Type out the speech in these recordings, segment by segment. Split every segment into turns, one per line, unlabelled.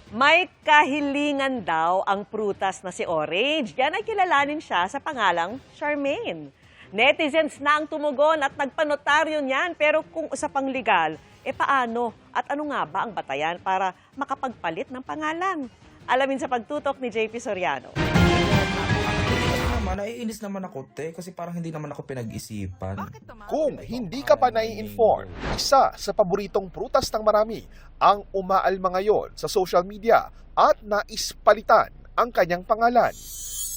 May kahilingan daw ang prutas na si Orange. Yan ay kilalanin siya sa pangalang Charmaine. Netizens na ang tumugon at nagpanotaryo niyan. Pero kung usapang legal, paano? At ano nga ba ang batayan para makapagpalit ng pangalan? Alamin sa pagtutok ni JP Soriano.
Naiinis naman ako, kasi parang hindi naman ako pinag-isipan.
Kung hindi ka pa nai-inform, isa sa paboritong prutas ng marami ang umaalma ngayon sa social media at naispalitan ang kanyang pangalan.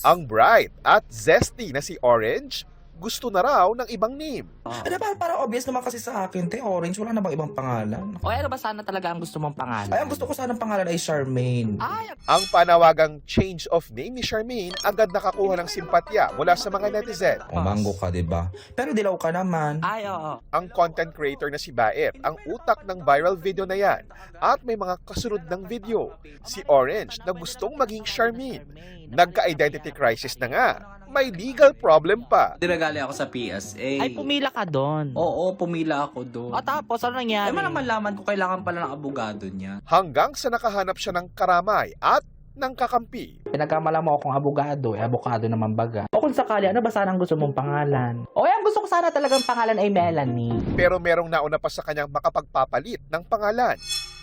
Ang bright at zesty na si Orange, gusto na raw ng ibang name.
Ano ba, parang obvious naman kasi sa akin, Orange, wala na bang ibang pangalan?
O ano ba sana talaga ang gusto mong pangalan?
Ay, ang gusto ko sana pangalan ay Charmaine.
Ang panawagang change of name ni Charmaine agad nakakuha ng simpatya mula sa mga netizen.
Mango ka, diba? Pero dilaw ka naman.
Ay, oo.
Ang content creator na si Baep ang utak ng viral video na yan at may mga kasunod ng video. Si Orange na gustong maging Charmaine. Nagka-identity crisis na nga. May legal problem pa.
Dinagali ako sa PSA.
Ay, pumila ka doon.
Oo, pumila ako doon.
O tapos, ano nangyari?
Ay, malaman ko kailangan pala ng abogado niya.
Hanggang sa nakahanap siya ng karamay at ng kakampi.
Pinagkamala mo akong abogado, abogado naman baga. O kung sakali, ano ba sana ang gusto mong pangalan? O ang gusto ko sana talagang pangalan ay Melanie.
Pero merong nauna pa sa kanyang makapagpapalit ng pangalan.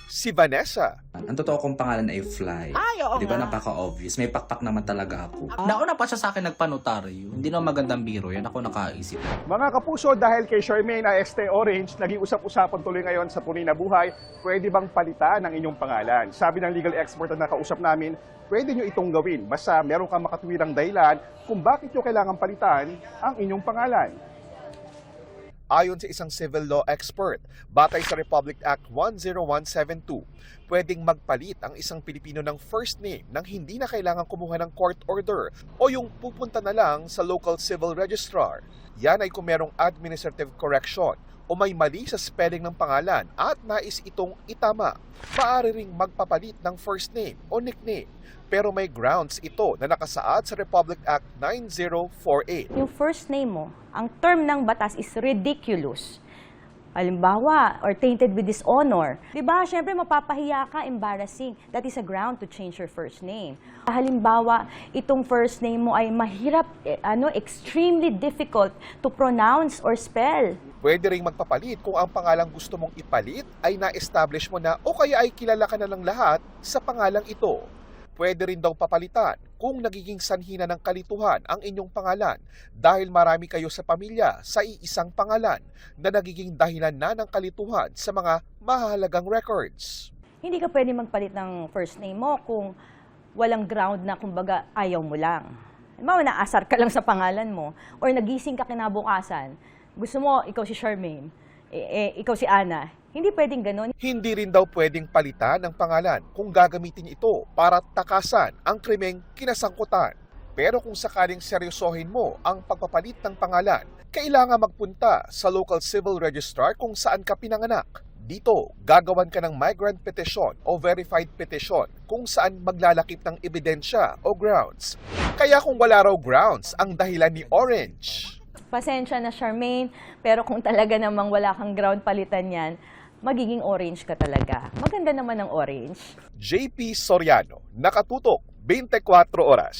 Si Vanessa.
Ang totoo kong pangalan ay Fly.
Ay, oo
Di ba
nga.
napaka-obvious? May pakpak naman talaga ako. Nauna pa siya sa akin nagpanotaryo. Hindi naman magandang biro yan. Ako nakaisip.
Mga kapuso, dahil kay Charmaine AST Orange, naging usap-usapan tuloy ngayon sa Tunay na Buhay, pwede bang palitan ang inyong pangalan? Sabi ng legal expert na nakausap namin, pwede nyo itong gawin. Basta meron kang makatwirang dahilan kung bakit nyo kailangan palitan ang inyong pangalan.
Ayon sa isang civil law expert, batay sa Republic Act 10172, pwedeng magpalit ang isang Pilipino ng first name nang hindi na kailangan kumuha ng court order o yung pupunta na lang sa local civil registrar. Yan ay kung merong administrative correction o may mali sa spelling ng pangalan at nais itong itama. Maaari ring magpapalit ng first name o nickname. Pero may grounds ito na nakasaad sa Republic Act 9048.
Yung first name mo, ang term ng batas is ridiculous. Halimbawa, or tainted with dishonor. Diba, syempre mapapahiya ka, embarrassing. That is a ground to change your first name. Halimbawa, itong first name mo ay mahirap, extremely difficult to pronounce or spell.
Pwede ring magpapalit kung ang pangalang gusto mong ipalit ay na-establish mo na o kaya ay kilala ka na ng lahat sa pangalang ito. Pwede rin daw papalitan kung nagiging sanhi na ng kalituhan ang inyong pangalan dahil marami kayo sa pamilya sa iisang pangalan na nagiging dahilan na ng kalituhan sa mga mahalagang records.
Hindi ka pwede magpalit ng first name mo kung walang ground na kumbaga ayaw mo lang. Halimbawa, naasar ka lang sa pangalan mo or nagising ka kinabukasan, gusto mo ikaw si Charmaine, ikaw si Ana. Hindi pwedeng ganun.
Hindi rin daw pwedeng palitan ng pangalan kung gagamitin ito para takasan ang krimeng kinasangkutan. Pero kung sakaling seryosohin mo ang pagpapalit ng pangalan, kailangan magpunta sa local civil registrar kung saan ka pinanganak. Dito, gagawan ka ng migrant petition o verified petition kung saan maglalakip ng ebidensya o grounds. Kaya kung wala raw grounds ang dahilan ni Orange,
Pasensya na Charmaine, pero kung talaga namang wala kang ground palitan yan, magiging orange ka talaga. Maganda naman ang orange.
JP Soriano, nakatutok 24 oras.